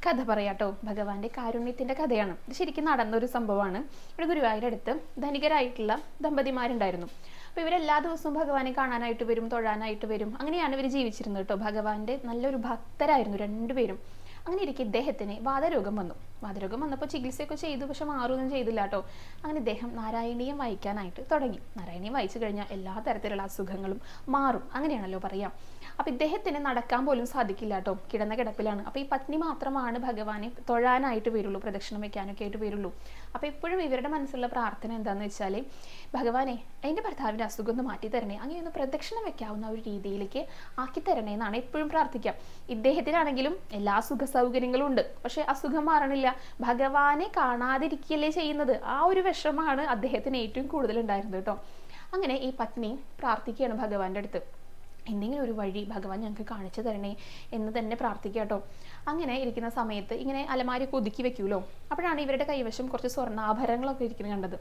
കഥ പറയാട്ടോ. ഭഗവാന്റെ കാരുണ്യത്തിന്റെ കഥയാണ്. ഇത് ശരിക്കും നടന്നൊരു സംഭവമാണ്. ഇവിടെ ഗുരുവായൂരടുത്ത് ധനികരായിട്ടുള്ള ദമ്പതിമാരുണ്ടായിരുന്നു. അപ്പോൾ ഇവരെല്ലാ ദിവസവും ഭഗവാനെ കാണാനായിട്ട് വരും, തൊഴാനായിട്ട് വരും. അങ്ങനെയാണ് ഇവർ ജീവിച്ചിരുന്നത് കേട്ടോ. ഭഗവാന്റെ നല്ലൊരു ഭക്തരായിരുന്നു രണ്ടുപേരും. അങ്ങനെ ഇരിക്കും ഇദ്ദേഹത്തിന് വാതരോഗം വന്നു. വാതരോഗം വന്നപ്പോൾ ചികിത്സയൊക്കെ ചെയ്തു, പക്ഷെ മാറുകയൊന്നും ചെയ്തില്ല കേട്ടോ. അങ്ങനെ ഇദ്ദേഹം നാരായണീയം വായിക്കാനായിട്ട് തുടങ്ങി. നാരായണീയം വായിച്ചു കഴിഞ്ഞാൽ എല്ലാ തരത്തിലുള്ള അസുഖങ്ങളും മാറും, അങ്ങനെയാണല്ലോ പറയാം. അപ്പോൾ ഇദ്ദേഹത്തിന് നടക്കാൻ പോലും സാധിക്കില്ല കേട്ടോ, കിടന്ന കിടപ്പിലാണ്. അപ്പോൾ ഈ പത്നി മാത്രമാണ് ഭഗവാനെ തൊഴാനായിട്ട് വരുള്ളൂ, പ്രദക്ഷിണം വെക്കാനൊക്കെ ആയിട്ട് വരുള്ളൂ. അപ്പോൾ എപ്പോഴും ഇവരുടെ മനസ്സിലുള്ള പ്രാർത്ഥന എന്താണെന്ന് വെച്ചാൽ, ഭഗവാനെ എൻ്റെ ഭർത്താവിൻ്റെ അസുഖം ഒന്ന് മാറ്റി തരണേ, അങ്ങനെ ഒന്ന് പ്രദക്ഷിണം വെക്കാവുന്ന ഒരു രീതിയിലേക്ക് ആക്കി തരണേ എന്നാണ് എപ്പോഴും പ്രാർത്ഥിക്കുക. ഇദ്ദേഹത്തിനാണെങ്കിലും എല്ലാ സുഖ സൗകര്യങ്ങളും ഉണ്ട്, പക്ഷെ അസുഖം മാറണില്ല. ഭഗവാനെ കാണാതിരിക്കുകയല്ലേ ചെയ്യുന്നത്. ആ ഒരു വിഷമാണ് അദ്ദേഹത്തിന് ഏറ്റവും കൂടുതൽ ഉണ്ടായിരുന്നത് കേട്ടോ. അങ്ങനെ ഈ പത്നി പ്രാർത്ഥിക്കുകയാണ് ഭഗവാന്റെ അടുത്ത്, എന്തെങ്കിലും ഒരു വഴി ഭഗവാൻ ഞങ്ങൾക്ക് കാണിച്ചു തരണേ എന്ന് തന്നെ പ്രാർത്ഥിക്കുക കേട്ടോ. അങ്ങനെ ഇരിക്കുന്ന സമയത്ത് ഇങ്ങനെ അലമാരിയൊക്കെ ഒതുക്കി വെക്കൂലോ, അപ്പോഴാണ് ഇവരുടെ കൈവശം കുറച്ച് സ്വർണ്ണാഭരണങ്ങളൊക്കെ ഇരിക്കുന്നത് കണ്ടത്.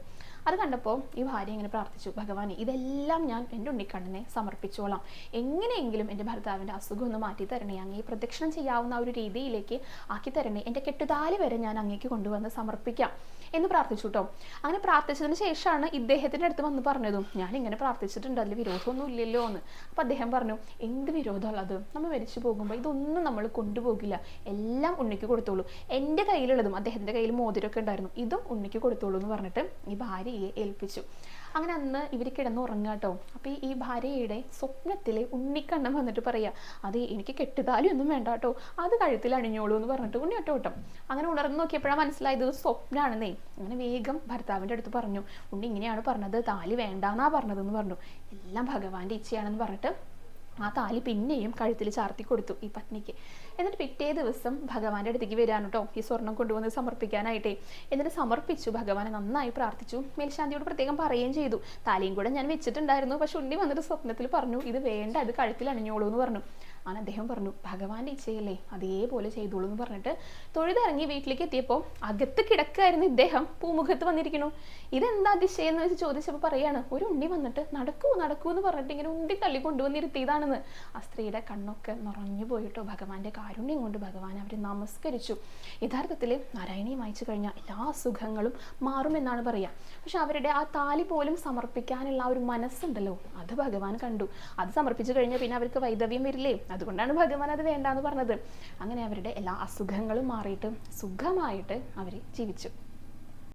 അത് കണ്ടപ്പോൾ ഈ ഭാര്യ ഇങ്ങനെ പ്രാർത്ഥിച്ചു, ഭഗവാനെ ഇതെല്ലാം ഞാൻ എൻ്റെ ഉണ്ണിക്കണ്ണനെ സമർപ്പിച്ചോളാം, എങ്ങനെയെങ്കിലും എൻ്റെ ഭർത്താവിൻ്റെ അസുഖം ഒന്ന് മാറ്റി തരണേ, അങ്ങേ പ്രദക്ഷിണം ചെയ്യാവുന്ന ഒരു രീതിയിലേക്ക് ആക്കി തരണേ, എൻ്റെ കെട്ടുതാലി വരെ ഞാൻ അങ്ങേക്ക് കൊണ്ടുവന്ന് സമർപ്പിക്കാം എന്ന് പ്രാർത്ഥിച്ചു കേട്ടോ. അങ്ങനെ പ്രാർത്ഥിച്ചതിന് ശേഷമാണ് ഇദ്ദേഹത്തിൻ്റെ അടുത്ത് വന്ന് പറഞ്ഞതും, ഞാൻ ഇങ്ങനെ പ്രാർത്ഥിച്ചിട്ടുണ്ട്, അതിൽ വിരോധമൊന്നും ഇല്ലല്ലോ എന്ന്. അപ്പം അദ്ദേഹം പറഞ്ഞു, എന്ത് വിരോധമുള്ളത്, നമ്മൾ മരിച്ചു പോകുമ്പോൾ ഇതൊന്നും നമ്മൾ കൊണ്ടുപോകില്ല, എല്ലാം ഉണ്ണിക്ക് കൊടുത്തോളൂ, എൻ്റെ കയ്യിലുള്ളതും, അദ്ദേഹത്തിൻ്റെ കയ്യിൽ മോതിരമൊക്കെ ഉണ്ടായിരുന്നു, ഇതും ഉണ്ണിക്ക് കൊടുത്തോളൂ എന്ന് പറഞ്ഞിട്ട് ഈ ഭാര്യയെ ഏൽപ്പിച്ചു. അങ്ങനെ അന്ന് ഇവർ കിടന്നുറങ്ങുക കേട്ടോ. അപ്പോൾ ഈ ഭാര്യയുടെ സ്വപ്നത്തിൽ ഉണ്ണിക്കണ്ണൻ വന്നിട്ട് പറയാ, അത് എനിക്ക് കെട്ടുതാലിയൊന്നും വേണ്ട കേട്ടോ, അത് കഴുത്തിൽ അണിഞ്ഞോളൂ എന്ന് പറഞ്ഞിട്ട് ഉണ്ണി ഒറ്റ ഓട്ടം. അങ്ങനെ ഉണർന്നു നോക്കിയപ്പോഴാണ് മനസ്സിലായത് സ്വപ്നാണെന്നേ. അങ്ങനെ വേഗം ഭർത്താവിൻ്റെ അടുത്ത് പറഞ്ഞു, ഉണ്ണി ഇങ്ങനെയാണ് പറഞ്ഞത്, താലി വേണ്ടാന്നാ പറഞ്ഞതെന്ന് പറഞ്ഞു. എല്ലാം ഭഗവാന്റെ ഇച്ഛയാണെന്ന് പറഞ്ഞിട്ട് ആ താലി പിന്നെയും കഴുത്തിൽ ചാർത്തി കൊടുത്തു ഈ പത്നിക്ക്. എന്നിട്ട് പിറ്റേ ദിവസം ഭഗവാന്റെ അടുത്തേക്ക് വരാൻ കേട്ടോ, ഈ സ്വർണം കൊണ്ടുവന്ന് സമർപ്പിക്കാനായിട്ടേ. എന്നിട്ട് സമർപ്പിച്ചു, ഭഗവാനെ നന്നായി പ്രാർത്ഥിച്ചു. മേൽശാന്തിയോട് പ്രത്യേകം പറയുകയും ചെയ്തു, താലിയും കൂടെ ഞാൻ വെച്ചിട്ടുണ്ടായിരുന്നു, പക്ഷെ ഉണ്ണി വന്നിട്ട് സ്വപ്നത്തിൽ പറഞ്ഞു ഇത് വേണ്ട, അത് കഴുത്തിൽ അണിഞ്ഞോളൂ എന്ന് പറഞ്ഞു. അങ്ങനെ അദ്ദേഹം പറഞ്ഞു, ഭഗവാന്റെ ഇച്ഛയല്ലേ, അതേപോലെ ചെയ്തോളൂ എന്ന് പറഞ്ഞിട്ട് തൊഴുതിറങ്ങി വീട്ടിലേക്ക് എത്തിയപ്പോൾ അകത്ത് കിടക്കായിരുന്നു ഇദ്ദേഹം പൂമുഖത്ത് വന്നിരിക്കണു. ഇതെന്താ അതിശയം എന്ന് വെച്ച് ചോദിച്ചപ്പോൾ പറയാണ്, ഒരു ഉണ്ണി വന്നിട്ട് നടക്കൂ നടക്കൂ എന്ന് പറഞ്ഞിട്ട് ഇങ്ങനെ ഉണ്ടി തള്ളി കൊണ്ടുവന്നിരുത്തിയതാണെന്ന്. ആ സ്ത്രീയുടെ കണ്ണൊക്കെ നിറഞ്ഞു പോയിട്ടോ. ഭഗവാന്റെ കാരുണ്യം കൊണ്ട് ഭഗവാൻ അവരെ നമസ്കരിച്ചു. യഥാർത്ഥത്തിൽ നാരായണീയം വായിച്ചു കഴിഞ്ഞാൽ എല്ലാ അസുഖങ്ങളും മാറുമെന്നാണ് പറയുക. പക്ഷെ അവരുടെ ആ താലി പോലും സമർപ്പിക്കാനുള്ള ആ ഒരു മനസ്സുണ്ടല്ലോ, അത് ഭഗവാൻ കണ്ടു. അത് സമർപ്പിച്ചു കഴിഞ്ഞാൽ പിന്നെ അവർക്ക് വൈധവ്യം വരില്ലേ, അതുകൊണ്ടാണ് ഭഗവാൻ അത് വേണ്ടാന്ന് പറഞ്ഞത്. അങ്ങനെ അവരുടെ എല്ലാ അസുഖങ്ങളും മാറിയിട്ട് സുഖമായിട്ട് അവർ ജീവിച്ചു.